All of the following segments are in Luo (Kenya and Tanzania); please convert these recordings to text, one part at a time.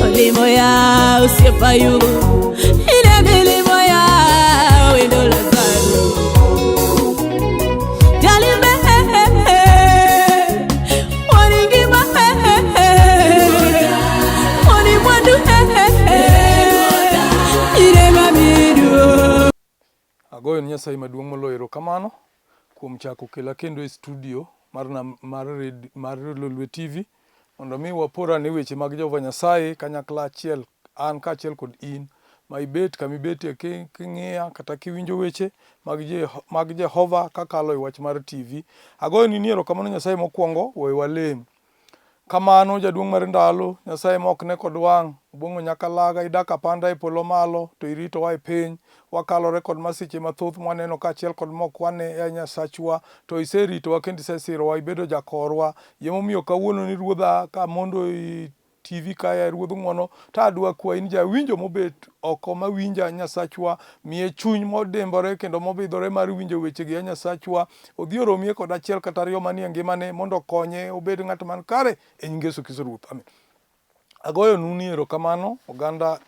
olimo ya usiepayu ine milimo ya wendo Lazaro jalimbe waningima wanimwandu ine mamidu. Agoyo ni Nyasaye maduong' moloyo erokamano kuom chako kela kendo e studio mar Lolwe TV mondo mi wapora ne weche mag Jehova Nyasaye kanyakla achiel, an kaachiel kod in ma ibet kama ibetie king'iya kata kiwinjo weche mag Jehova kakalo e wach mar TV. Agoyo ni erokamano Nyasaye mokwongo, we walem. Kamano jaduong' mar ndalo, Nyasaye mok ne kod wang', obong'o nyaka laga, idak apanda e polo malo, to iritowa e piny. Wakalore kod masiche mathoth mwaneno kaachiel kod mok wane e Nyasachwa, to iseritowa kendo isesirowa, ibedo jakorwa. Gimomiyo kawuono ni Ruodha ka mondo i TV kaya Ruodh ng'wono, to adwa kwayi ni jawinjo mobet oko mawinja Nyasachwa, miye chuny modembore kendo mobidhore mar winjo wechegi ya Nyasachwa, odhi oromie kod achiel kata ariyo manie ngimane mondo konye obed ng'at man kare e nying Yesu Kristo Ruoth. Amen. Agoyo nu ni erokamano oganda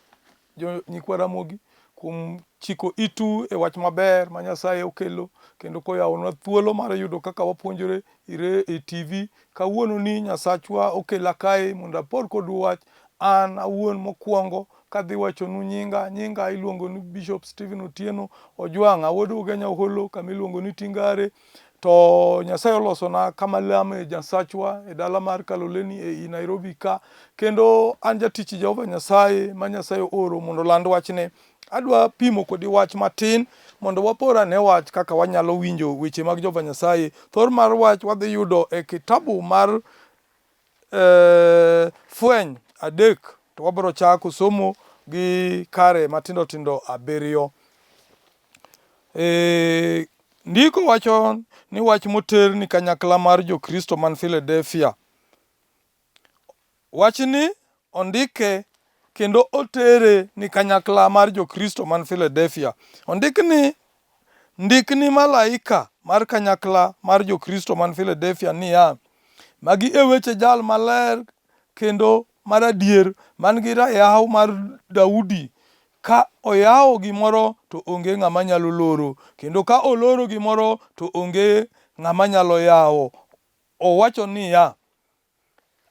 nyikwa Ramogi kuom chiko itu e wach maber ma Nyasaye okelo kendo koyawonwa thuolo mar yudo kaka wapuonjore ire e TV. Kawuono ni Nyasachwa okela kae mondo apor kod wach an awuon mokwongo kadhi wachonu nyinga iluongo ni Bishop Stephen Otieno Ojwang, awuod Ugenya Oholo kama iluongo ni Tingare. To Nyasaye olosona kama lame Nyasachwa e dala mar Kaloleni e Nairobi ka, kendo an jatich Jehova Nyasaye ma Nyasaye oro mondo land wachne. Adwa pimo kodi wach matin mondo wapora ne wach kaka wanyalo winjo weche mag Jehova Nyasaye. Thor mar wach wadhi yudo e kitabu mar Fweny 3, to wabiro chako somo gi kare matindo tindo 7. Ndiko wacho ni wach moter ni kanyakla mar jo-Kristo man Filadelfia. Wachni ondike kendo otere ni kanyakla mar jo-Kristo man Filadelfia. Ndikni malaika mar kanyakla mar jo-Kristo man Filadelfia niya: magi e weche jal maler kendo maradier man gi rayaw mar Daudi. Ka oyawo gimoro to onge ng'ama nyalo loro, kendo ka oloro gimoro to onge ng'ama nyalo yawo. Owacho niya: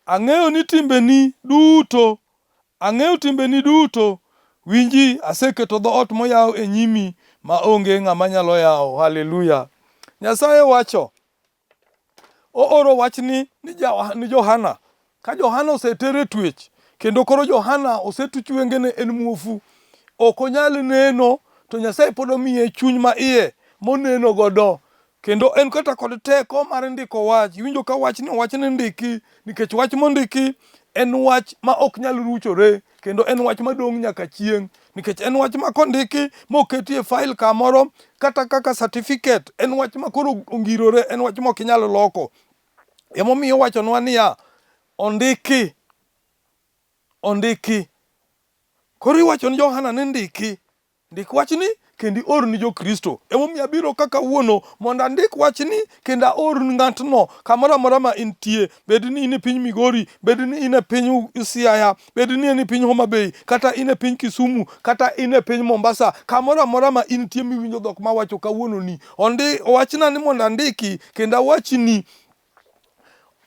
ang'eyo timbeni duto, winji, aseketo dhoot moyaw e nyimi ma onge ng'ama nyalo yawo. Haleluya. Nyasaye wacho, ooro wachni ni Johana, ka Johana osetere twech, kendo koro Johana osetuch wengene en muofu, ok onyal neno, to Nyasaye pod omiye chuny ma iye moneno godo, kendo en kata kod teko mar ndiko wach. Iwinjo ka wachni ndiki, nikech wach mondiki en wach ma ok nyal ruchore, kendo en wach madong' nyaka chieng', nikech en wach ma kondiki moketie file kamoro kata kaka certificate, en wach ma koro ongirore, en wach ma ok inyal loko. Emomiyo wachonwa niya, ondiki. Koro iwacho ni Johana ni ndik wachni kendo or ni jo-Kristo. Emomiyo abiro kaka wuono mondo andik wachni kendo aor ni ng'atno kamoro amora ma intie, bed ni in e piny Migori, bed ni in e piny Siaya, bed ni in e piny Homa Bay, kata in e piny Kisumu, kata in e piny Mombasa, kamoro amora ma intie miwinjo dhok ma wacho kawuono ni. Wachna ni mondo andiki kendo awachni,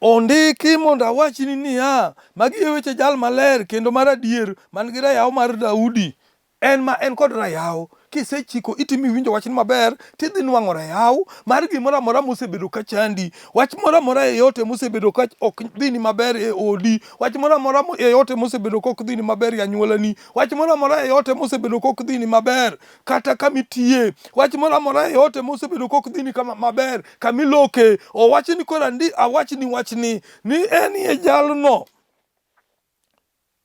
ondiki mondo awachni niya, magi e weche jal maler kendo maradier man gi rayaw mar Daudi. En kod rayaw. Kisechiko itimi winjo wachni maber, tidhi nwang'o rayaw mar gimoro amora mosebedo ka chandi. Wach moro amora yote mosebedo ka ok dhini maber e odi. Wach moro amora yote mosebedo ka ok dhini maber e anyuolani. Wach moro amora yote mosebedo ka ok dhini maber kata kamitie. Wach moro amora yote mosebedo ka ok dhini maber kamiloke. Owachni kora awachni wachni ni enie jalno.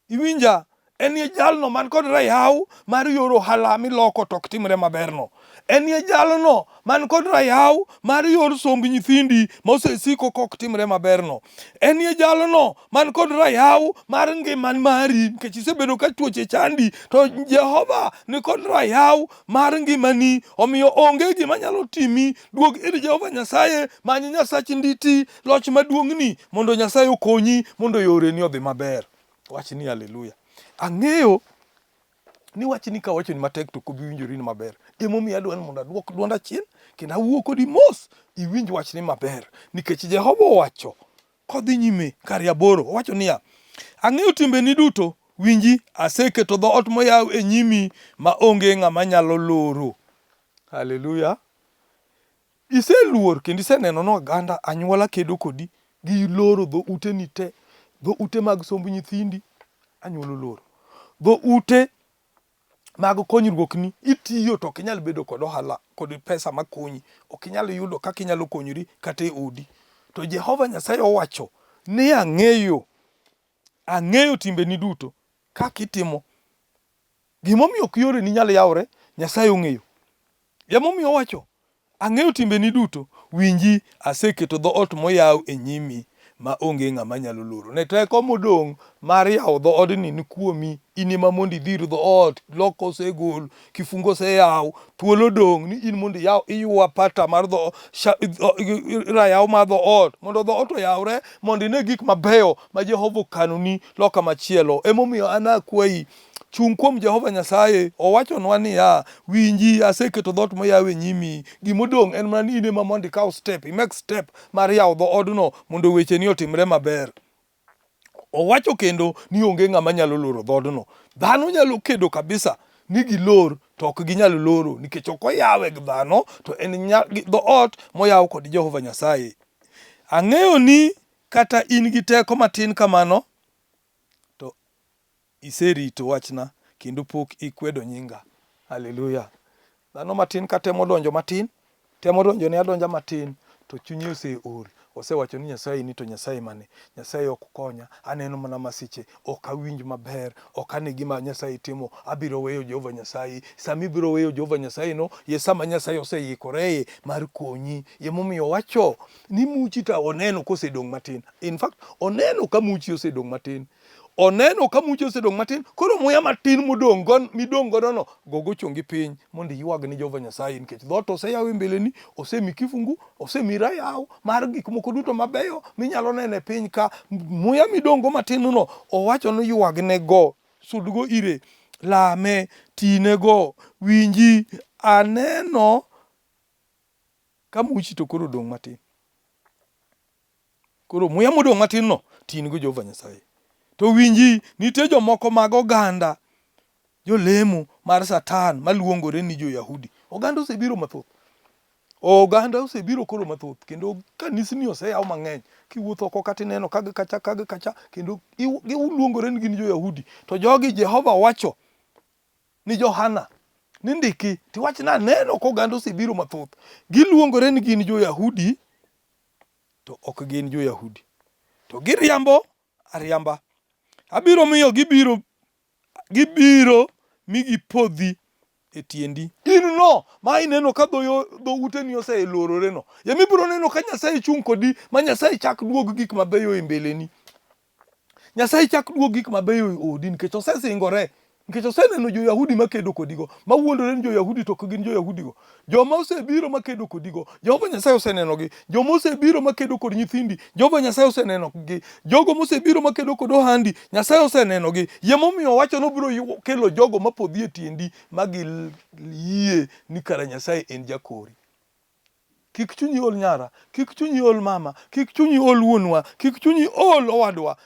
Iwinja? Enie jalno man kod rayaw mar yoro ohala miloko tok timre maberno. Enie jalno man kod rayaw mar yor somb nyithindi mosesiko kok timre maberno. Enie jalno man kod rayaw mar ngimani mari, nikech isebedo ka tuoche chandi, to Jehova ni kod rayaw mar ngimani, omiyo onge gima nyalo timi. Duog ir Jehova Nyasaye, many Nyasach nditi loch maduong'ni mondo Nyasaye okonyi mondo yoreni odhi maber. Wach ni haleluya. Ang'eyo ni wach ni kawacho ni matek to kobi winjori ni maber. Emomiyo adwani mondo aduok duonda chien kendo awuo kodi mos iwinj wach ni maber. Nikech Jehova owacho kodhi nyime kar 8 owacho niya, ang'eyo timbeni duto, winji aseketo dhoot moyaw e nyimi ma onge ng'ama nyalo loro. Haleluya. Iseluor kendo iseneno no oganda anyuola kedo kodi gi loro dho ute ni te, dho ute mag somb nyithindi anyuolo loro, dho ute mag konyruok ni itiyo to ok inyal bedo kod ohala kod pesa makonyi, ok inyal yudo kaka inyalo konyori kata e odi. To Jehova Nyasaye owacho ni ang'eyo timbeni duto kaka itimo. Gimomiyo ok yore ni nyalo yawre, Nyasaye ong'eyo. Emomiyo owacho ang'eyo timbeni duto, winji aseketo dhoot moyaw e nyimi ma onge ng'ama nyalo loro. Ne teko modong' mar yawo dhoodni ni kuomi, in ema mondo idhir dhoot, loko osegol, kifungo oseyaw, thuolo dong' ni in mondo iywa pata mar rayaw mar dhoot, mondo dhoot oyawre mondo ine gik mabeyo ma Jehova okanoni loka machielo. Emomiyo an akwayi, chung' kuom Jehova Nyasaye. Owachonwa niya, winji aseketo dhoot moyaw e nyimi. Gimodong' en mana ni in ema mondo ikaw step, imek step mar yawo dhoodno mondo wecheni otimre maber. Owacho kendo ni onge ng'ama nyalo loro dhoodno. Dhano nyalo kedo kabisa ni gilor to ok ginyal loro nikech ok oyawe gi dhano, to en dhoot moyaw kod Jehova Nyasaye. Ang'eyo ni kata in gi teko matin kamano, to iserito wachna kendo pok ikwedo nyinga. Haleluya. Dhano matin katemo donjo matin, temo donjo ne adonja matin, to chunye oseol. Osewacho ni Nyasaye ni to Nyasaye mane? Nyasaye ok konya, aneno mana masiche, ok awinj maber, ok ane gima Nyasaye timo, abiro weyo Jehova Nyasaye. Sami biro weyo Jehova Nyasaye no, ye sama Nyasaye oseikore mar konyi. Emomiyo owacho ni muchi ta oneno kosedong' matin. In fact, oneno ka muchi osedong' matin. Oneno ka muchi osedong' matin, koro muya matin midong' godo no, gogo chongi piny mondo iywag ni Jehova Nyasaye, nikech dhoot oseyaw e mbeleni, osemi kifungu, osemi rayaw mar gik moko duto mabeyo minyalo neno e piny ka. Muya midong' go matin no, owacho ni ywagne go, sudgo ire, lame, tine go, winji aneno ka muchi to koro dong' matin. Koro muya modong' matin no, tin go Jehova Nyasaye. To winji, nitie jomoko mag oganda, jolemo mar Satan maluongore ni jo-Yahudi. Oganda osebiro mathoth. Oganda osebiro koro mathoth, kendo kanisni oseyaw mang'eny. Kiwuotho oko kata ineno kagi kacha, kendo giluongore ni gin jo-Yahudi. To jogi Jehova wacho ni Johana ni ndiki, tiwach na neno ko oganda osebiro mathoth. Giluongore ni gin jo-Yahudi, to ok gin jo-Yahudi. To giriambo ariamba. Abiro miyo gibiro mi gipodhi e tiendi. In no, ma ineno ka dho uteni oselorore no. Yemibiro neno ka Nyasaye chung' kodi, ma Nyasaye chak duog gik mabeyo e mbeleni. Nyasaye chak duog gik mabeyo e odi, nikech osesingore. Nikech oseneno jo-Yahudi makedo kodigo, mawuondore ni jo-Yahudi to ok gin jo-Yahudigo. Joma osebiro makedo kodigo, Jehova Nyasaye osenenogi. Joma osebiro makedo kod nyithindi, Jehova Nyasaye osenenogi. Jogo mosebiro makedo kod ohandi, Nyasaye osenenogi. Yemomiyo owacho no biro kelo jogo mapodhi e tiendi ma giyie ni kara Nyasaye en jakori. Kik chunyi ol nyara, kik chunyi ol mama, kik chunyi ol wuonwa, kik chunyi ol owadwa.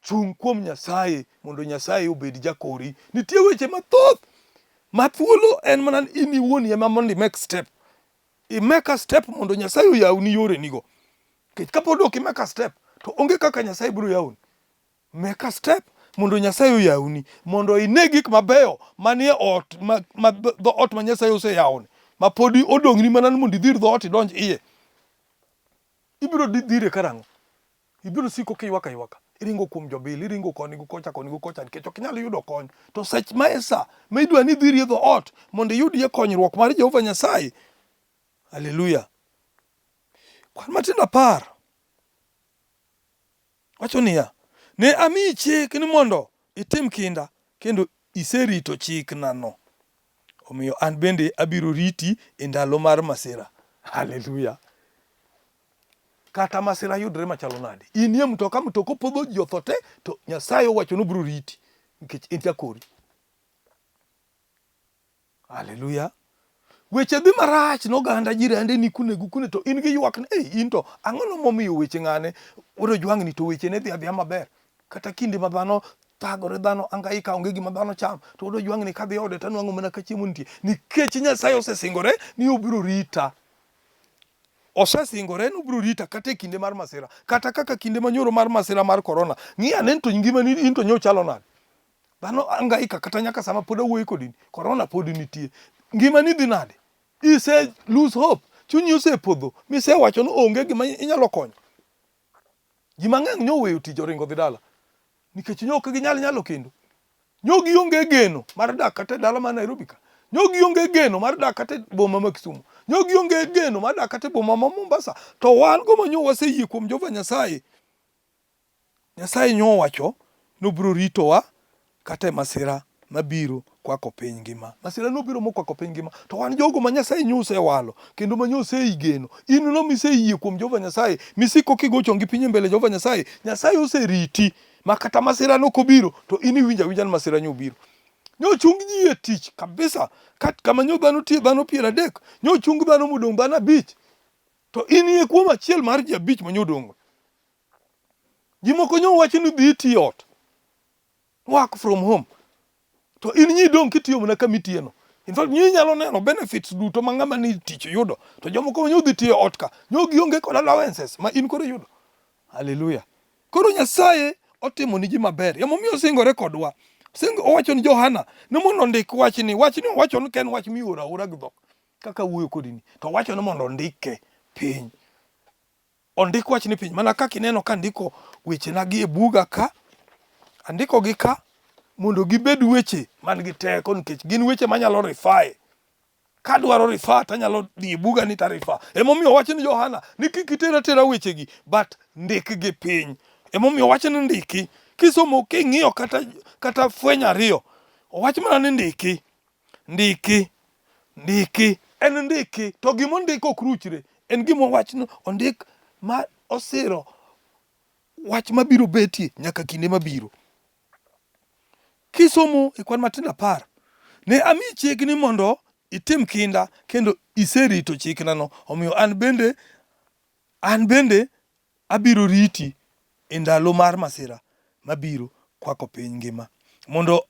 Chung' kuom Nyasaye mondo Nyasaye obed jakori. Nitie weche mathoth mathuolo en mana in iwuon ema mondo imek step. Imeka step mondo Nyasaye oyawni yore nigo. Kech kapod ok imeka step, to onge kaka Nyasaye biro yawni. Meka step mondo Nyasaye oyawni, mondo ine gik mabeyo manie ot ot ma Nyasaye oseyawni, ma podi odong'ni mana mondo idhir dhoot idonj iye. Ibiro dhire karang'o? Ibiro siko kiywaka ywaka. Iringo kuom jobil, iringo koni go kocha, nikech ok inyal yudo kony. To sech ma esa ma idwa ni idhiri e dhoot mondo iyudie konyruok mar Jehova Nyasaye. Haleluya. Kwan matin 10 wacho niya, ne amiyi chik ni mondo itim kinda, kendo iserito chikna no. Omiyo an bende abiro riti e ndalo mar masira. Haleluya. kata masira yudre machalo nade. Inie mtoka podho ji otho te, to Nyasaye owacho nobiro riti nikech en jakori. Haleluya. Weche dhi marach noganda jirande ni kune to in gi ywak ni in to ang'ono momiyo weche ng'ane Ojwang ni to weche ne dhi adhiya maber. Kata kinde ma dhano thagore, dhano angaika onge gima dhano cham, to Ojwang ni kadhi ode tanwang'o mana ka chiemo nitie nikech Nyasaye osesingore ni obiro rita. Osesingore ni obiro rita kata e kinde mar masira, kata kaka kinde manyoro mar masira mar corona. Ng'iya ne to ngima ni in to nyochalo nade. Dhano angaika kata nyaka sama pod awuoyo kodini, corona pod nitie. Ngima ni dhi nade? Ise lose hope. Chunyi osepodho. Mise wacho no onge gima inyalo konyo. Ji mang'eny nyoweyo tich oringo dhi dala. Nikech nyok ginyalo kendo. Nyogi onge geno mar dak kata dala ma Nairobi ka. Nyogi onge geno mar dak kata boma ma Kisumu. Nyogi onge geno mar dak kata boma ma Mombasa. To wan go manyo waseyie kuom Jehova Nyasaye. Nyasaye nyowacho nobiro ritowa kata masira mabiro kwako piny ngima. Masira nobiro mokwako piny ngima. To wan jogo ma Nyasaye nyose walo kendo ma nyose igeno. In no miseyie kuom Jehova Nyasaye, misiko kigocho ngi piny mbele Jehova Nyasaye. Nyasaye oseriti makata masira no kobiro to in iwinja ni masira nyobiro. Nyochung ji e tich kabisa. Kama nyo dhano tie dhano 30, nyochung dhano modong dhano 5. To in ye kuom achiel mar ji 5 manyodongo. Ji moko nyo wacho ni dhi ti ot. Work from home. To in nyi dong kitiyo mana kamitieno. In fact nyi nyalo neno benefits duto ma ng'ama ni tich yudo. To jomoko nyo dhi tiyo ot ka. Nyo gionge kod allowances ma in koro yudo. Haleluya. Koro Nyasaye otimo ni ji maber. Yamomiyo singore kodwa. Owacho ni Johana, ni mondo ndik wachni owacho ni ken wach miora ora gi dhok kaka wuoyo kodini. To wacho ni mondo ndike piny. Ondik wachni piny. Mana kaka ineno ka ndiko weche na gi e buga ka. Andiko gi ka mondo gibed weche man gi teko nikech gin weche manyalo rifae. Ka dwaro rifa tanyalo dhi e buga ni tarifa. Emomiyo wacho ni Johana ni kik itera weche gi but ndik gi piny. Emomiyo wacho ni ndiki. Kisomo king'iyo kata Fweny 2 owach mana ni ndiki. En ndiki to gimo ndiko ok ruchre. En gimo wach no ondik ma osiro wach mabiro betie nyaka kinde mabiro. Kisomo e kwan matin 10 ne ami chik ni mondo itim kinda kendo iserito chikna no. Omiyo an bende abiro riti e ndalo mar masira mabiro kwako piny ngima mondo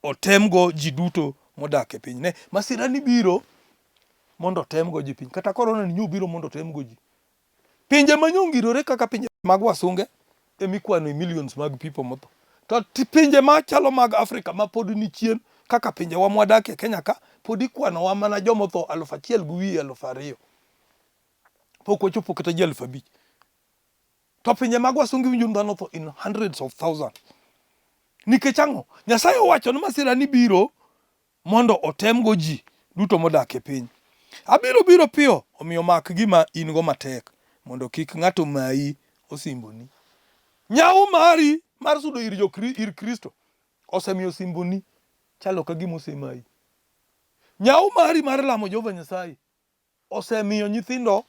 otemgo ji duto modak e piny. Ne masira ni biro mondo otemgo ji piny. Kata corona ni biro mondo otemgo ji. Pinje manyongirore kaka pinje mag wasunge emikwano e millions mag people motho. To pinje machalo mag Afrika ma pod ni chien kaka pinje wa mwadakie Kenya ka pod ikwano wa mana jomotho 1,000 gi 2,000. Pok wachopo kata ji 5,000. To pinje mag wasunge winjo dhano tho in hundreds of thousands. Nikech ang'o? Nyasaye owacho ni masira ni biro mondo otemgo ji duto modak e piny. Abiro biro piyo, omiyo mak gima in go matek mondo kik ng'ato mayi osimboni. Nyawo mari mar sudo ir jo-Kristo osemiyo simboni chalo ka gima osemayi. Nyawo mari mar lamo Jehova Nyasaye osemiyo nyithindo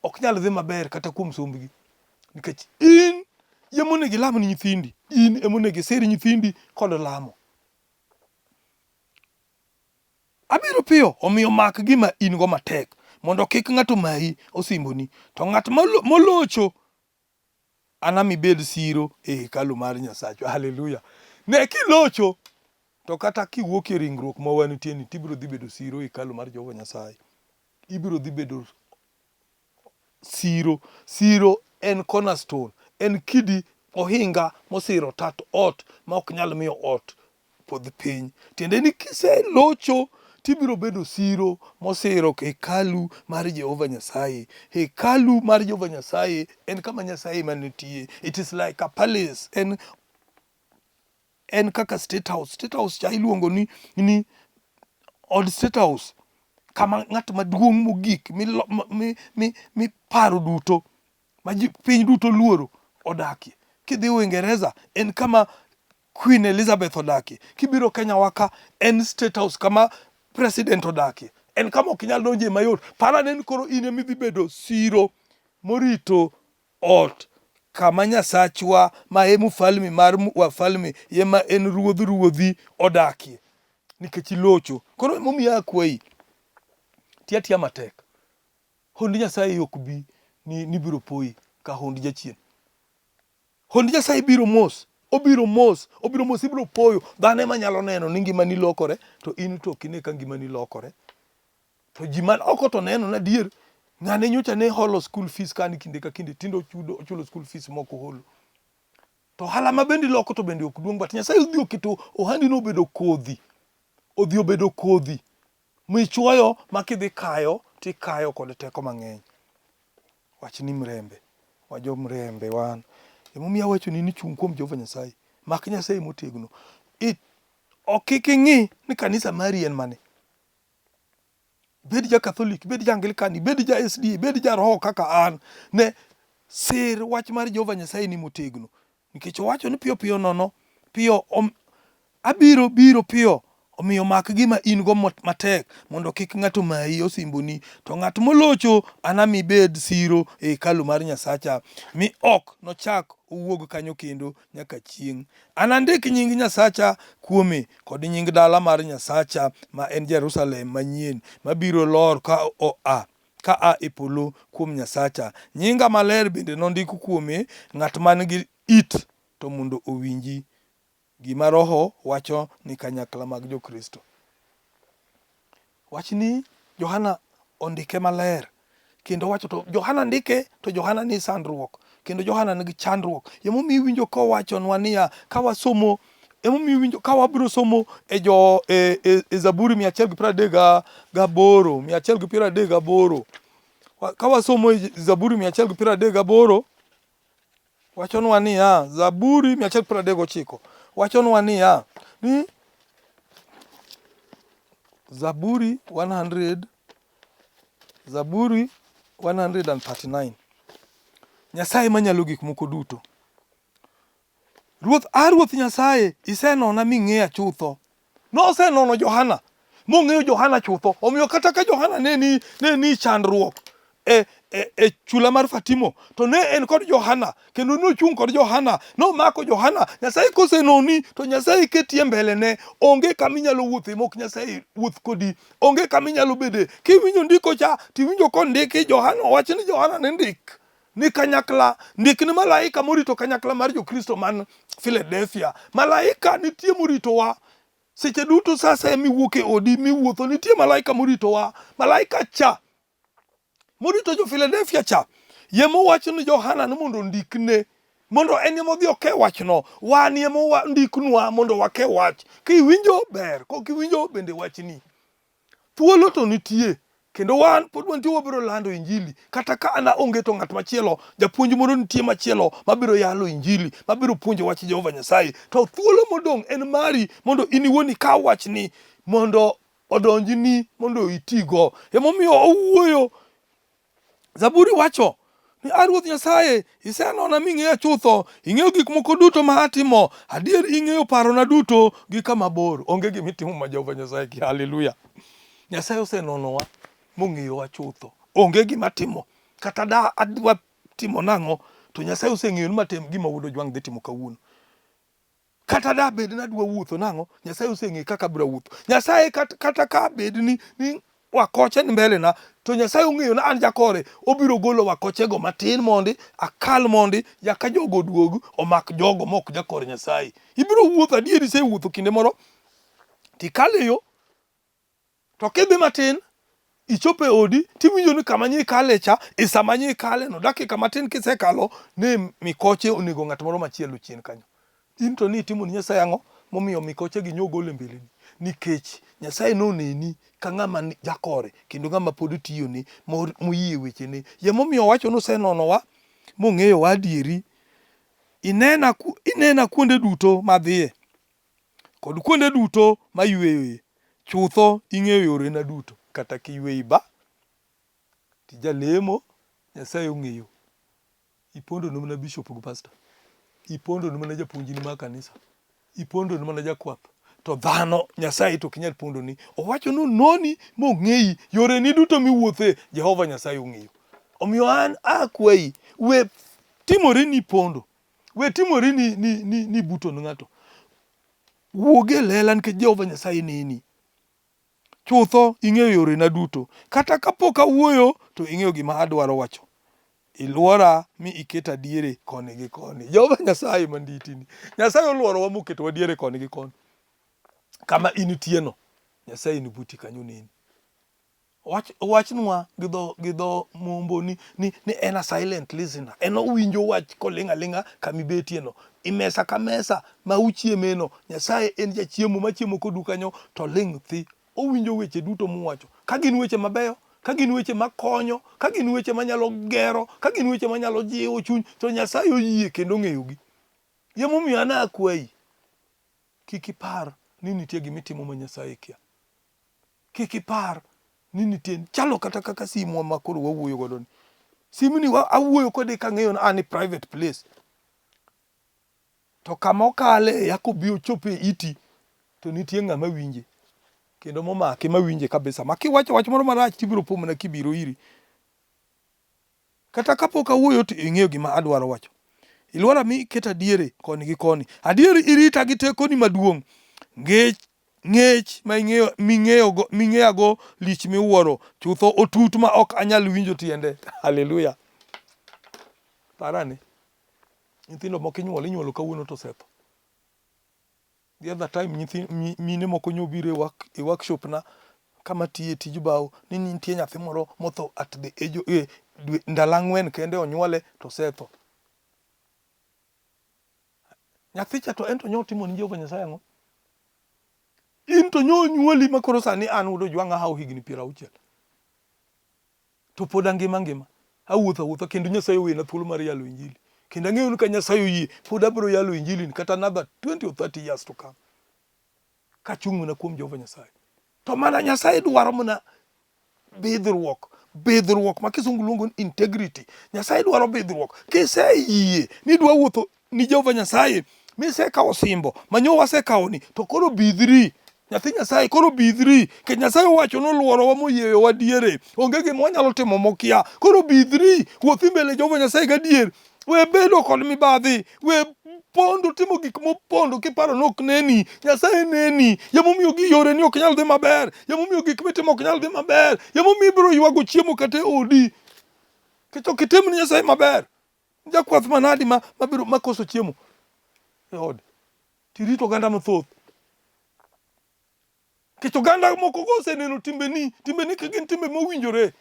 ok nyal dhi maber kata kuom sombgi. Nikech in yemonegi lamo ni nyithindi. In emonegi siri nyithindi kod lamo. Abiro piyo omiyo mak gima in go matek mondo kik ng'ato mayi osimboni. To ng'at molocho anami bed siro e hekalu mar Nyasacho. Haleluya. Ne kilocho to kata kiwuok e ringruok ma wantie ni tibiro dhi bedo siro e hekalu mar Jehova Nyasaye. Ibiro dhi bedo siro. Siro en cornerstone. En kidi ohinga mosiro tat ot ma ok nyal miyo ot podh piny. Tiende ni kiselocho tibiro bedo siro mosiro hekalu mar Jehova Nyasaye. Hekalu mar Jehova Nyasaye en kama Nyasaye manitie. It is like a palace. En kaka state house. State house cha iluongo ni old state house. Kama ng'at maduong' mogik mi paro duto ma piny duto luoro odakie. Kidhi Uingereza en kama Queen Elizabeth odakie. Kibiro Kenya waka en state house kama president odakie. En kama ok nyal donje mayot. Para nen koro in emidhi bedo siro morito ot kama Nyasachwa ma en mfalme mar wafalme ema en ruodhi odakie, nikech ilocho. Koro momiya akwayi tia matek. Hond Nyasaye ok bi ni biro poyi ka hond jachien. Hond Nyasaye biro mos, obiro mos, ibiro poyo. Dhano ema nyalo neno ni ngimani lokore, to in to ok ine ka ngimani lokore. To ji man oko to neno na adier, ng'ane nyocha ne holo school fees kani kinde ka kinde, tindo chulo school fees moko holo. To hala ma bendi loko to bende ok duong', but Nyasaye odhi oketo ohandi no obedo kodhi. Odhi obedo kodhi. Michuoyo makidhi kayo, tikayo kod teko mang'eny. Wach ni mrembe. Wajo mrembe wan. Emomiyo awacho ni chung' kuom Jehova Nyasaye. Mak Nyasaye motegno. Ok ing'i ni kanisa mari en mane. Bed ja Catholic, bed ja Anglikani, bed ja SD, bed ja roho kaka an. Ne sir wach mar Jehova Nyasaye ni motegno. Nikech owacho ni piyo nono, abiro piyo. Omiyo mak gima in go matek mondo kik ng'ato mayi osimboni. To ng'at molocho anami bed siro e hekalu mar Nyasacha, mi ok nochak owuog kanyo kendo nyaka chieng'. Anandik nying Nyasacha kuome kod nying dala mar Nyasacha ma en Jerusalem manyien mabiro lor ka a e polo kuom Nyasacha. Nyinga maler bende nondik kuome. Ng'at man gi it to mondo owinji gima Roho wacho ni kanyakla mag jo-Kristo. Wach ni Johana ondike maler, kendo wacho to Johana ndike, to Johana ni sandruok, kendo Johana nigi chandruok. Emomiyo winjo kowachonwa niya, kawasomo, emomiyo winjo kawabiro somo e Zaburi 138. Kawasomo e Zaburi 138 wachonwa niya, Zaburi 139 wachonwa niya, ni Zaburi 139. Nyasaye manyalo gik moko duto. Ruoth Nyasaye isenona ming'eya chutho. Nosenono Johana, mong'eyo Johana chutho. Omiyo kata ka Johana ne ni chandruok e chula mar Fatimo, to ne en kod Johana, kendo nochung' kod Johana, nomako Johana. Nyasaye kosenoni, to Nyasaye ketie mbele ne. Onge kama inyalo wuothe mok Nyasaye wuoth kodi. Onge kama inyalo bede. Kiwinjo ndiko cha, tiwinjo kondiki Johana, wach ni Johana ne ndik ni kanyakla, ndik ni malaika morito kanyakla mar jo-Kristo man Filadelfia. Malaika nitie moritowa. Seche duto sasa miwuok e odi miwuotho, nitie malaika moritowa. Malaika cha morito jo Filadelfia cha, yemo wacho ni Johana ni mondo ndikne, mondo en yemo dhi oke wachno. Wan yemo ndiknwa mondo wake wach. Kiwinjo ber, kiwinjo bende wachni. Thuolo to nitie, kendo wan pod wantie wabiro lando injili. Kata ka ana onge to ng'at machielo, japuonj moro nitie machielo mabiro yalo injili, mabiro puonjo wach Jehova Nyasaye. To thuolo modong' en mari mondo iniwoni ka wachni mondo odonjni, mondo itigo. Emomiyo owuoyo Zaburi wacho ni Ruoth Nyasaye isenona ming'eya chutho, ing'eyo gik moko duto ma atimo, adier ing'eyo parona duto gi kama bor. Onge gima itimo ma Jehova Nyasaye ki. Haleluya. Nyasaye osenonowa mong'eyowa chutho. Onge gima timo, kata da adwa timo nang'o, to Nyasaye oseng'eyo ni matem gima wuod Ojwang dhi timo kawuono. Kata da bed nadwa wuotho nang'o, Nyasaye oseng'eyo kaka abiro wuotho. Nyasaye kata ka bed ni wakoche ni mbele na, to Nyasaye ong'eyo na an jakore, obiro golo wakochego matin mondi akal mondi yaka jogo duog omak jogo mok jakore Nyasaye. Ibiro wuotho adieri, se wuotho kinde moro tikale yo, to kidhi matin ichope odi, tiwinjo ni kama nyi kale cha, isama nyi kale no, dakika matin kisekalo ne mikoche onego ng'at moro machielo chien kanyo. In to ni itimo ni Nyasaye ang'o momiyo mikoche gi nyogole mbele ni? Nikech Nyasaye noneni ka ng'ama jakore, kendo ng'ama pod tiyo ni moyie weche ne. Yemomiyo wacho nosenonowa mong'eyo wa adieri. Inena kuonde duto madhiye, kod kuonde duto mayweyoe. Chutho ing'eyo yorena duto. Kata kiyweyi ba, tijalemo, Nyasaye ong'eyo. Ipondo no mana bishop gu pastor. Ipondo no mana japuonjini ma kanisa. Ipondo no mana jakwath. To dhano Nyasaye to kinyal pondo ni. Owacho noni mong'eyi yoreni duto miwuothe, Jehova Nyasaye ong'eyo. Omiyo an akwayi, we timore ni pondo, we timore ni buto ng'ato. Wuoge lela nikech Jehova Nyasaye neni. Chutho ing'eyo yore na duto. Kata kapok awuoyo to ing'eyo gima adwaro wacho. Iluora mi iketa diere koni gi koni. Jehova Nyasaye manditini. Nyasaye oluorowa moketo wa diere koni gi koni. Kama initieno, Nyasaye ni buti kanyo neni. Wachnwa gidho mombo ni en a silent listener. En owinjo wach kolinga linga kamibetieno. Imesa ka mesa ma uchiemeno. Nyasaye en jachiemo machiemo kodu kanyo to ling thi. Owinjo weche duto muwacho. Ka gin weche mabeyo, ka gin weche makonyo, ka gin weche manyalo gero, ka gin weche manyalo jiwo chuny, to Nyasaye oyie kendo ng'eyogi. Yemomiyo an akwayi, kik ipar ni nitie gimitimo ma Nyasaye kia. Kik ipar ni nitie chalo kata kaka simu ma koro wawuoyo godo ni. Simu ni awuoyo kode ka ng'eyo an private place. To kama okale yakobi ochope iti to nitie ng'ama winje. Kendo momake mawinje kabisa. Makiwacho wach moro marach tibiro pomona kibiro iri. Kata kapok awuoyo to ing'eyo gima adwaro wacho. Iluora mi iketa diere koni gi koni. Adieri irita gi tekoni maduong'. Ng'ech ma ming'eyago lich miwuoro. Chutho otut ma ok anyal winjo tiende. Haleluya. Parane. Nyithindo moko inyuolo kawuono to setho. The other time mine moko nyobiro e workshop na kama tiye tij bao ni nitie nyathi moro motho at the age ndalo 4 kende onyuole to setho. Nyathi cha to ento nyotimo ni Jehova Nyasaye ang'o? In to nyonyuoli makoro sani an Ojwang hau higni 60. To pod angima. Awuotho kendo Nyasaye wena thuolo mar yalo injili. Kendo ang'eyo ni ka Nyasaye oyie pod abiro yalo injili kata another 20 or 30 years to come. Ka chung' na kuom Jehova Nyasaye. To mana Nyasaye dwaro mana bidhruok ma kisungu luongo ni integrity. Nyasaye dwaro bidhruok. Kiseyie ni dwa wuotho ni Jehova Nyasaye, misekawo simbo manyo wasekawo ni, to koro bidhri. Nyathi Nyasaye koro bidhri. Ke Nyasaye owacho noluorowa moyieyo wa diere. Onge gima wanyalo timo mokia. Koro bidhri. Wuothi mbele Jehova Nyasaye gadier. We bedo kod mibadhi. We pondo timo gik mopondo kiparo nok neni. Nyasaye neni. Yemomiyo gi yore ni ok nyal dhi maber. Yemomiyo gik mitimo ok nyal dhi maber. Yemomiyo ibiro ywago chiemo kate odi. Keto kitem ni Nyasaye maber. Jakwath manadi mabiro makoso chiemo e od. Tirito ganda mathoth. Keto ganda moko gose neno timbeni ka gin timbe mowinjore.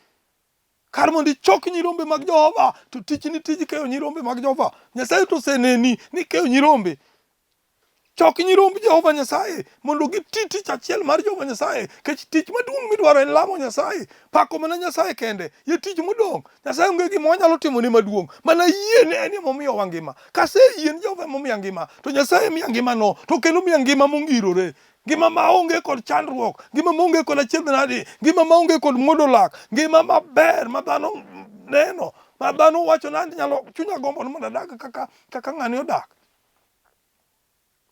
Kar mondo ichok nyirombe mag Jehova, to tijni tij keyo nyirombe mag Jehova. Nyasaye to seneni ni keyo nyirombe. Chok nyirombe Jehova Nyasaye mondo giti tich achiel mar Jehova Nyasaye. Kech tich maduong' midwaro en lamo Nyasaye. Pako mana Nyasaye kende. Ye tich modong'. Nyasaye onge gima wanyalo timo ni maduong'. Mana yie ne en momiyo wangima. Kase yien Jehova momiyo ngima. To Nyasaye miya ngima no. To kendo miya ngima mongirore. Ngima maonge kod chandruok, ngima maonge kod achiedh nade, ngima maonge kod muodo lak, ngima maber ma dhano neno, ma dhano wacho nandi nyalo chunya gombo mondo adag kaka ng'ani odak.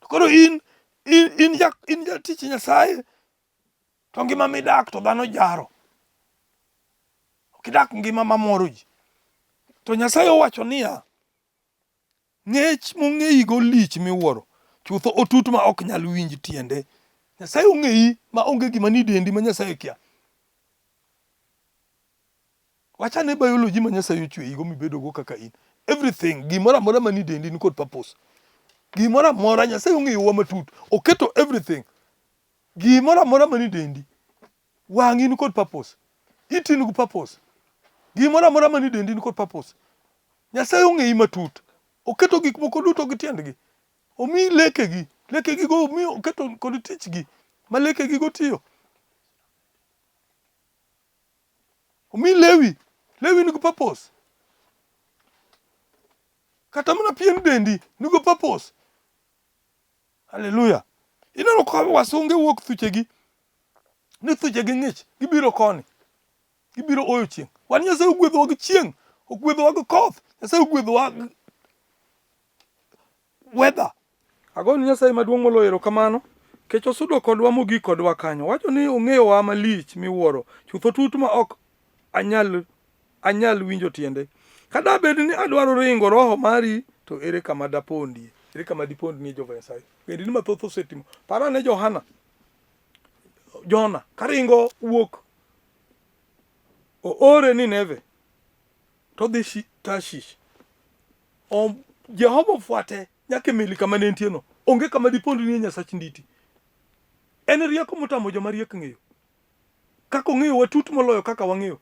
Koro in jatich Nyasaye, to ngima midak to dhano jaro. Ok idak ngima mamoro ji. To Nyasaye owacho niya, ng'ech mong'eyigo lich miwuoro, chutho otut ma ok nyal winj tiende. Nyasaye ong'eyi ma onge gima ni dendi ma Nyasaye kia. Wachane biology ma Nyasaye ochweyigo mibedogo kaka in. Everything, gimoro amora mani dendi ni kod purpose. Gimoro amora Nyasaye ong'eyowa matut. Oketo everything. Gimoro amora mani dendi. Wang'i ni kod purpose. Iti ni kod purpose. Gimoro amora mani dendi ni kod purpose. Nyasaye ong'eyi matut. Oketo gik moko duto gi tiendgi. Omi lekegi. Lekegi go omi oketo kod tichgi. Ma lekegi go tiyo. Omi lewi. Lewi ni purpose. Kata mana pien dendi ni purpose. Hallelujah. Ineno ka wasunge wuok thuchegi. Ni thuchegi ng'ich. Gibiro koni. Gibiro oyo chieng'. Wan Nyasaye ogwedhowa gi chieng'. Ogwedhowa gi koth. Nyasaye ogwedhowa weather. Agoni Nyasaye maduong' moloyo erokamano. Kech osudo kodwa mogik kodwa kanyo. Wacho ni ong'eyowa malich miwuoro. Chutho tut ma ok anyal anyal winjo tiende. Kada bed ni adwaro ringo roho mari to ere kama dapondi. Ere kama dipondi ni Jehova Nyasaye. Bende ni mathoth osetimo. Para ne Jona karingo wuok ore ni Neve to dhi Tashish. Jehova fuate nyaka mili kama ne entie no. Onge kama dipondi ni Nyasach nditi. En rieko motamo joma riek ng'eyo. Kaka ong'eyo watut moloyo kaka wang'eyo.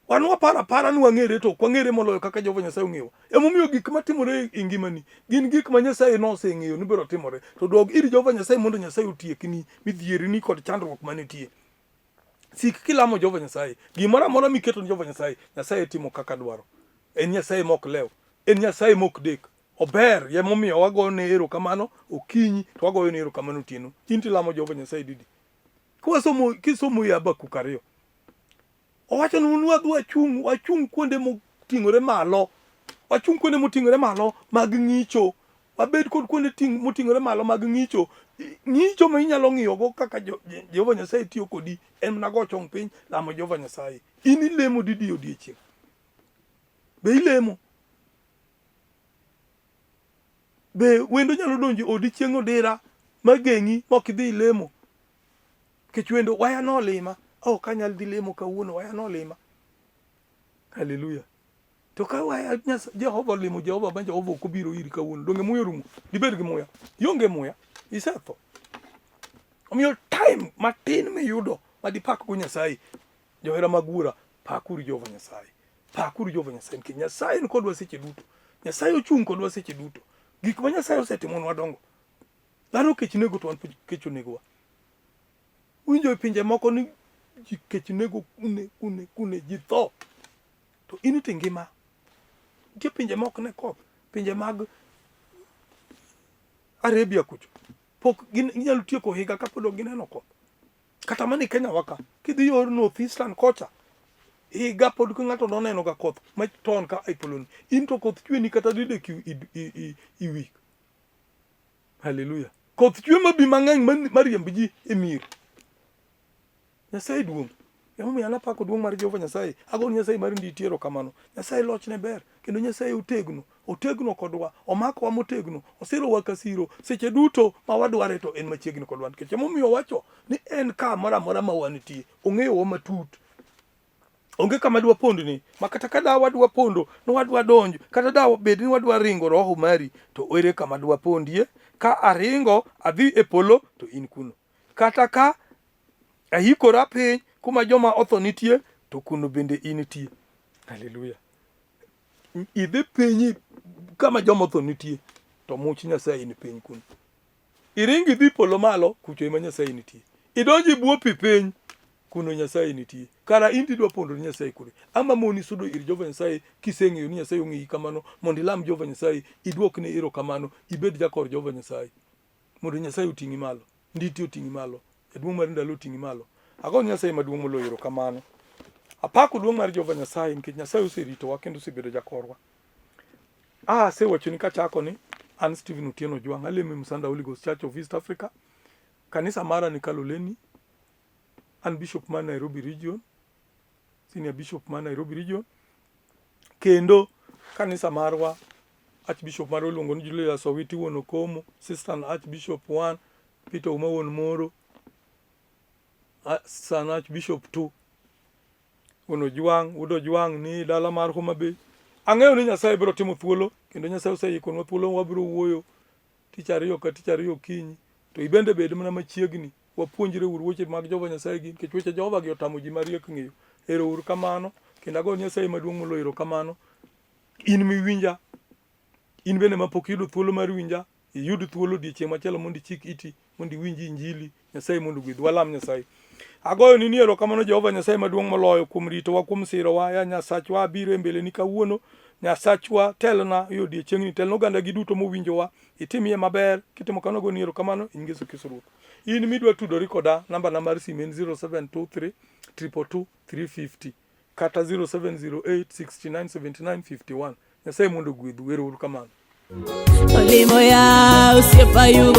Wan wapara ni wang'ere to kwang'ere moloyo kaka Jehova Nyasaye ong'eyo. Emomiyo gik matimore e ngimani gin gik ma Nyasaye noseng'eyo ni biro timore. To dog ir Jehova Nyasaye mondo Nyasaye otiekni midhierini kod chandruok manitie. Sik kilamo Jehova Nyasaye. Gimoro amora miketo ni Jehova Nyasaye, Nyasaye timo kaka dwaro. En Nyasaye mok lew. En Nyasaye mok dek. Ober yemomiyo wagoyo ne erokamano okinyi to wagoyo ne erokamano otieno. Inti lamo Jehova Nyasaye didi. Kisomo Habakuk 2. Owacho ni wachung kuonde moting'ore malo. Wachung kuonde moting'ore malo mag ng'icho. Wabed kod kuonde moting'ore malo mag ng'icho. Ng'icho ma inyalo ng'iyogo kaka Jehova Nyasaye tiyo kodi en mana go chong piny lamo Jehova Nyasaye. In ilemo didi odiechieng'. Be ilemo? Be wendo nyalo donjo odiechieng' odira mageng'i mok idhi ilemo? Kech wendo waya no lima. Kanyal dhi lemo kawuono waya no lima. Haleluya. To ka waya Jehova limo Jehova ma Jehova ok obiro iri kawuono. Donge muya rumo? Dibed gi muya? Ionge muya. Isetho. Omiyo time matin miyudo madipak go Nyasaye. Johera mag wuora, pakuru Jehova Nyasaye. Pakuru Jehova Nyasaye. Nikech Nyasaye ni kodwa seche duto. Nyasaye ochung' kodwa seche duto. Gik ma Nyasaye osetimonwa dongo. Dhano kech nego to wan kech onegowa. Winjo e pinje moko ni kech nego kune ji tho. To in ite ngima. Nitie pinje moko ne koth. Pinje mag Arabia kucho. Pok ginyalo tieko higa kapod ok gineno koth. Kata mana Kenya waka. Kidhi yor North Eastern kocha. Higa pod ka ng'ato noneno ga koth maton ka aipoloni. In to koth chwe ni kata didek i week. Hallelujah. Koth chwe mabi mang'eny mariemb ji e mier. Nyasaye duong'. Emomiyo an apako duong' mar Jehova Nyasaye. Agon Nyasaye mar nditi erokamano. Nyasaye lochne ber. Kendo Nyasaye otegno kodwa. Omakowa motegno. Osirowa ka siro. Seche duto ma wadware to en machiegni kodwa. Nikech emomiyo owacho ni en ka moro amora ma wantie. Ong'eyowa matut. Onge kama dwa pondni. Ma kata ka dawa dwa pondo, no wadwa donjo. Kata dawa bed ni wadwa ringo roho mari, to ere kama dwa pondie. Ka aringo adhi e polo to in kuno. Kata ka ahikora piny kuma joma otho nitie to kuno bende initie. Haleluya. Idhi piny kama joma otho nitie to much Nyasaye ni piny kuno. Iringi dhi polo malo kucho ema Nyasaye nitie. Idonji buo pi piny kuno Nyasaye nitie. Kara indi dwa pondo ni Nyasaye kure. Ama moni sudo ir Jehova Nyasaye kiseng'eyo ni Nyasaye ong'eyi kamano mondo ilam Jehova Nyasaye idwokne erokamano ibed jakor Jehova Nyasaye. Mondo Nyasaye oting'i malo. Nditi oting'i malo. Duong' mar ndalo oting'i malo. Ago Nyasaye maduong' moloyo erokamano. Apako duong' mar Jehova Nyasaye nikech Nyasaye oseritowa kendo osebedo jakorwa. Asewacho ni kachako ni an Stephen Otieno Ojwang, alemo Msanda Holy Ghost Church of East Africa. Kanisa mara ni Kaloleni. An Bishop man Nairobi Region. Senior Bishop man Nairobi Region. Kendo kanisa marwa Archbishop mar Oluongo ni Julius Owiti wuon Okomo, Assistant Archbishop 1 Peter Uma wuon Moro, San Archbishop 2 wuon Ojwang, wuod Ojwang ni dala mar Homa Bay. Ang'eyo ni Nyasaye biro timo thuolo kendo Nyasaye oseikonwa thuolo wabiro wuoyo tich ariyo kinyi. To ibende bed mana machiegni wapuonjre uru weche mag Jehova Nyasaye gi nikech weche Jehova gi otamo ji mariek ng'eyo. Ero uru kamano kendo ago Nyasaye maduong' moloyo erokamano. In miwinja, in bende mapok yudo thuolo mar winja, iyud thuolo odiechieng' machielo mondo ichik iti mondo iwinji injili Nyasaye mondo gwedh walam Nyasaye. Agoyo ni erokamano Jehova Nyasaye maduong' moloyo kuom ritowa kuom sirowa. Ya Nyasachwa abiro e mbele ni kawuono. Nyasachwa telna e odiechieng'ni, telna oganda gi duto mowinjowa. Itimie maber, kitimo kano go ni erokamano in Yesu Kristo Ruoth. In midwa tudori koda namba na mar simu en 0723 222 350 kata 0708 69 79 51. Nyasaye mondo gwedhu. Ero uru kamano. Olimo ya usiepayu